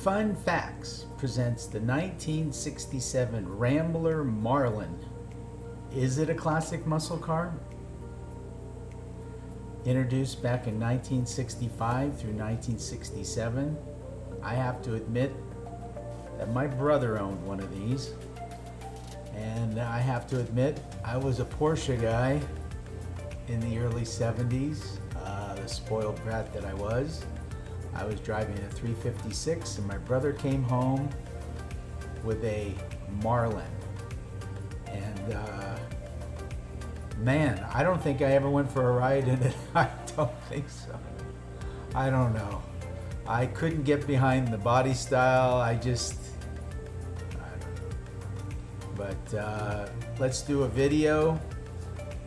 Fun Facts presents the 1967 Rambler Marlin. Is it a classic muscle car? Introduced back in 1965 through 1967, I have to admit that my brother owned one of these. And I have to admit, I was a Porsche guy in the early 70s, the spoiled brat that I was. I was driving a 356 and my brother came home with a Marlin. And man, I don't think I ever went for a ride in it. I don't think so. I don't know. I couldn't get behind the body style. I don't know. But let's do a video.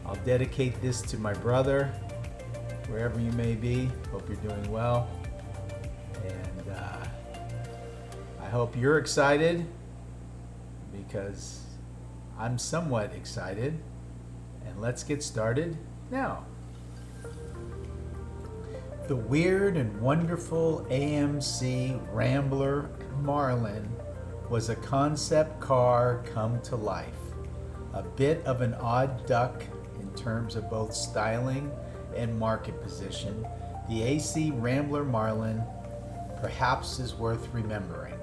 I'll dedicate this to my brother, wherever you may be. Hope you're doing well. And I hope you're excited, because I'm somewhat excited. And let's get started now. The weird and wonderful AMC Rambler Marlin was a concept car come to life. A bit of an odd duck in terms of both styling and market position, the AMC Rambler Marlin perhaps is worth remembering.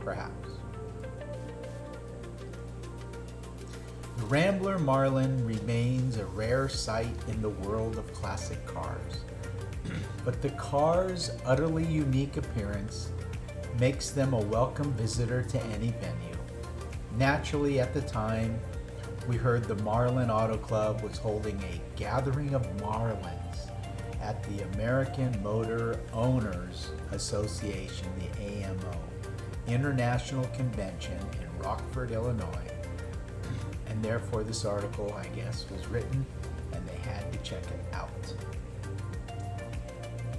Perhaps. The Rambler Marlin remains a rare sight in the world of classic cars. But the car's utterly unique appearance makes them a welcome visitor to any venue. Naturally, at the time, we heard the Marlin Auto Club was holding a gathering of Marlins at the American Motor Owners Association, the AMO, International Convention in Rockford, Illinois. And therefore this article, I guess, was written and they had to check it out.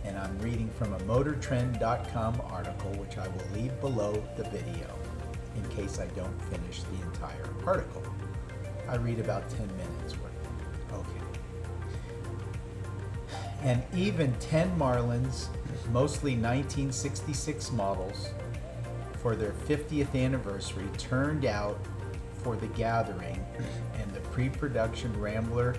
And I'm reading from a motortrend.com article, which I will leave below the video in case I don't finish the entire article. I read about 10 minutes worth. Okay. And even 10 Marlins, mostly 1966 models, for their 50th anniversary turned out for the gathering, and the pre-production Rambler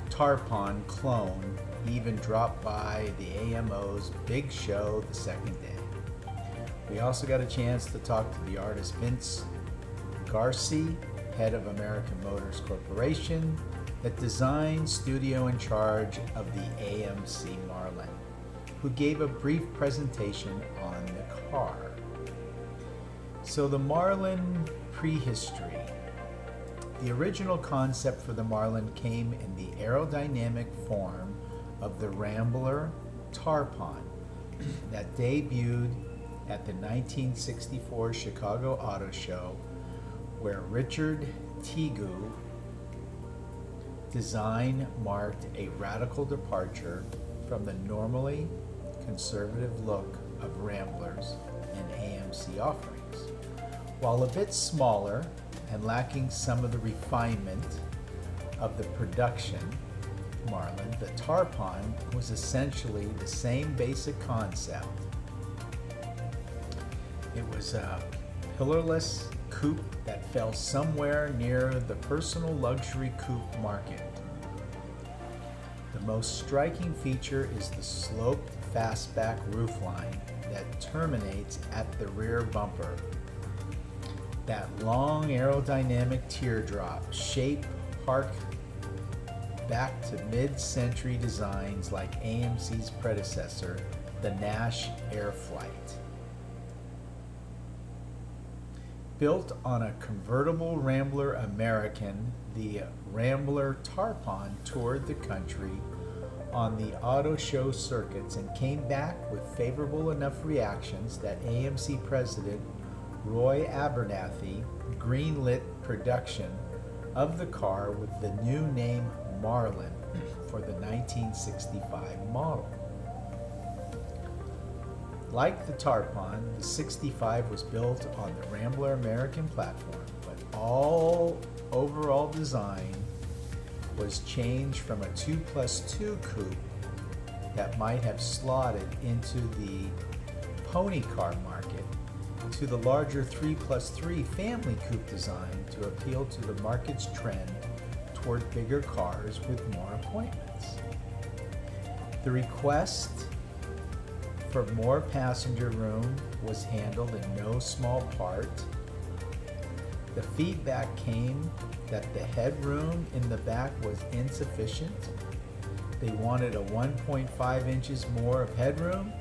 Tarpon clone even dropped by the AMO's big show the second day. We also got a chance to talk to the artist Vince Garci, head of American Motors Corporation, that design studio in charge of the AMC Marlin, who gave a brief presentation on the car. So the Marlin prehistory. The original concept for the Marlin came in the aerodynamic form of the Rambler Tarpon that debuted at the 1964 Chicago Auto Show, where Richard Teague design marked a radical departure from the normally conservative look of Ramblers and AMC offerings. While a bit smaller and lacking some of the refinement of the production Marlin, the Tarpon was essentially the same basic concept. It was a pillarless coupe that fell somewhere near the personal luxury coupe market. The most striking feature is the sloped fastback roofline that terminates at the rear bumper. That long aerodynamic teardrop shape hark back to mid-century designs like AMC's predecessor, the Nash Airflight. Built on a convertible Rambler American, the Rambler Tarpon toured the country on the auto show circuits and came back with favorable enough reactions that AMC president Roy Abernathy greenlit production of the car with the new name Marlin for the 1965 model. Like the Tarpon, the 65 was built on the Rambler American platform, but all overall design was changed from a 2+2 coupe that might have slotted into the pony car market to the larger 3+3 family coupe design to appeal to the market's trend toward bigger cars with more appointments. The request for more passenger room was handled in no small part. The feedback came that the headroom in the back was insufficient. They wanted a 1.5 inches more of headroom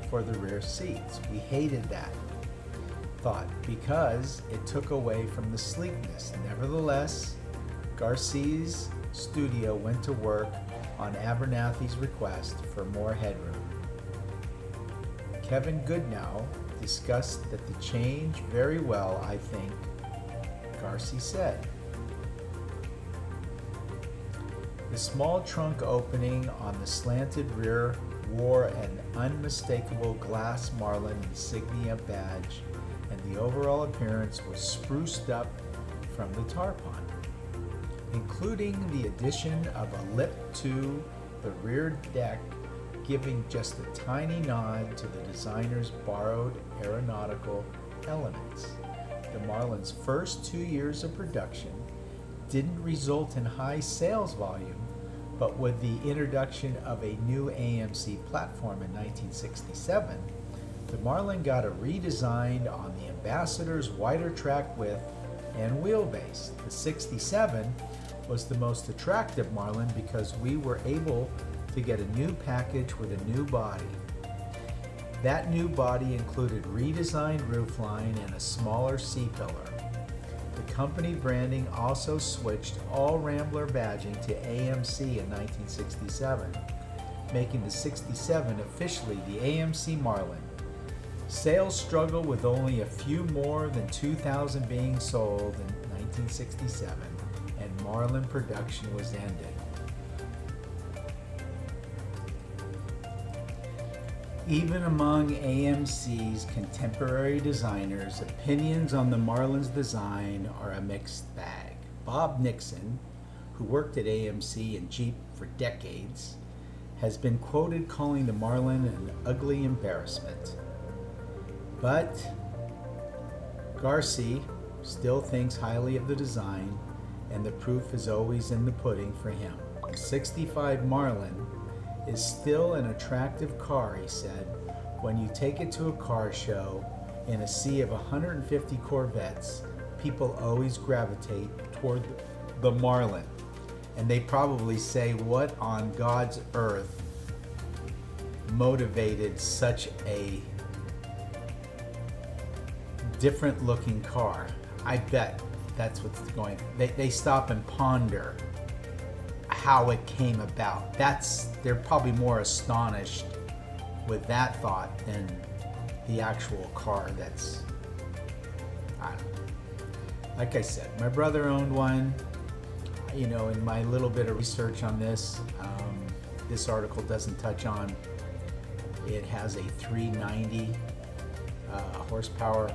for the rear seats. We hated that thought because it took away from the sleekness. Nevertheless, Garcia's studio went to work on Abernathy's request for more headroom. Kevin Goodnow discussed that the change very well, I think, Garcia said. The small trunk opening on the slanted rear wore an unmistakable glass Marlin insignia badge, and the overall appearance was spruced up from the tarpon, including the addition of a lip to the rear deck, giving just a tiny nod to the designer's borrowed aeronautical elements. The Marlin's first 2 years of production didn't result in high sales volume, but with the introduction of a new AMC platform in 1967, the Marlin got a redesign on the Ambassador's wider track width and wheelbase. The 67 was the most attractive Marlin because we were able to get a new package with a new body. That new body included redesigned roofline and a smaller C-pillar. The company branding also switched all Rambler badging to AMC in 1967, making the 67 officially the AMC Marlin. Sales struggled with only a few more than 2,000 being sold in 1967, and Marlin production was ended. Even among AMC's contemporary designers, opinions on the Marlin's design are a mixed bag. Bob Nixon, who worked at AMC and Jeep for decades, has been quoted calling the Marlin an ugly embarrassment. But Garcia still thinks highly of the design, and the proof is always in the pudding for him. 65 Marlin is still an attractive car, he said. When you take it to a car show in a sea of 150 Corvettes, people always gravitate toward the Marlin. And they probably say, what on God's earth motivated such a different looking car? I bet that's what's going. They stop and ponder how it came about. They're probably more astonished with that thought than the actual car. I don't know. Like I said, my brother owned one. In my little bit of research on this, this article doesn't touch on. It has a 390 horsepower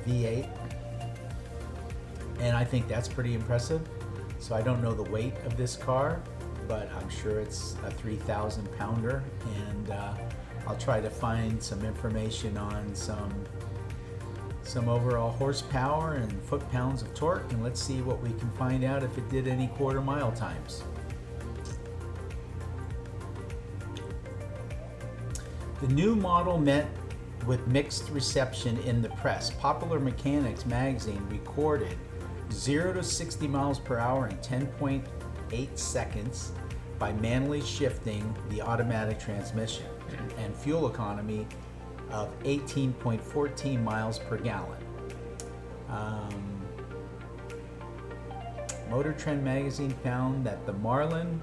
V8, and I think that's pretty impressive. So I don't know the weight of this car, but I'm sure it's a 3,000 pounder, and I'll try to find some information on some overall horsepower and foot-pounds of torque, and let's see what we can find out if it did any quarter-mile times. The new model met with mixed reception in the press. Popular Mechanics magazine recorded 0 to 60 miles per hour in 10.8 seconds by manually shifting the automatic transmission, and fuel economy of 18.14 miles per gallon. Motor Trend magazine found that the Marlin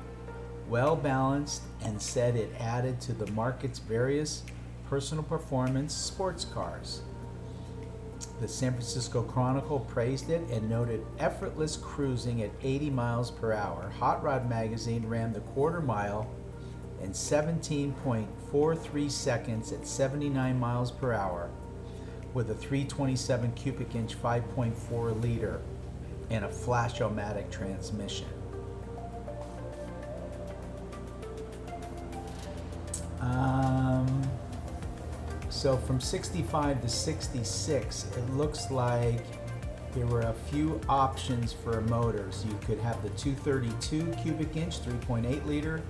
well balanced and said it added to the market's various personal performance sports cars. The San Francisco Chronicle praised it and noted effortless cruising at 80 miles per hour. Hot Rod magazine ran the quarter mile in 17.43 seconds at 79 miles per hour with a 327 cubic inch 5.4 liter and a flash-o-matic transmission. So from 65 to 66, it looks like there were a few options for motors. You could have the 232 cubic inch, 3.8 liter,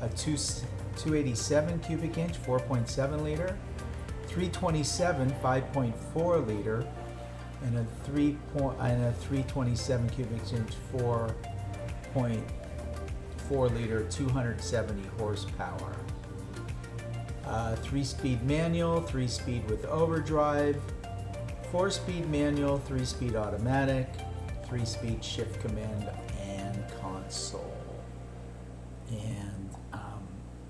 a 287 cubic inch, 4.7 liter, 327, 5.4 liter, and a 327 cubic inch, 4.4 liter, 270 horsepower. 3-speed manual, 3-speed with overdrive, 4-speed manual, 3-speed automatic, 3-speed shift command and console. And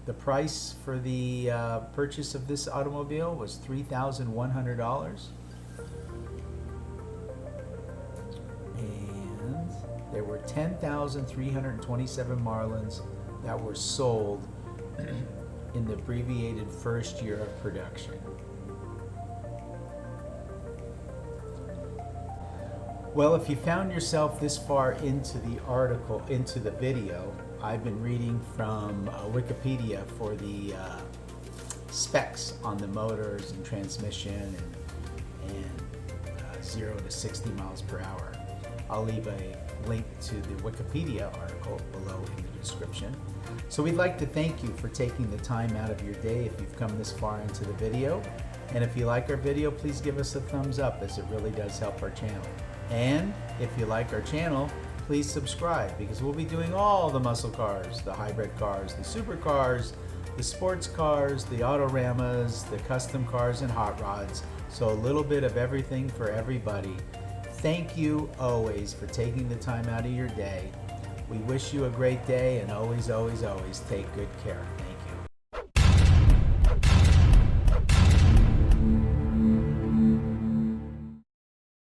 the price for the purchase of this automobile was $3,100. And there were 10,327 Marlins that were sold in the abbreviated first year of production. Well, if you found yourself this far into the article, into the video, I've been reading from Wikipedia for the specs on the motors and transmission and 0 to 60 miles per hour. I'll leave a link to the Wikipedia article below in the description. So we'd like to thank you for taking the time out of your day if you've come this far into the video. And if you like our video, please give us a thumbs up, as it really does help our channel. And if you like our channel, please subscribe, because we'll be doing all the muscle cars, the hybrid cars, the supercars, the sports cars, the autoramas, the custom cars and hot rods. So a little bit of everything for everybody. Thank you always for taking the time out of your day. We wish you a great day, and always, always, always take good care. Thank you.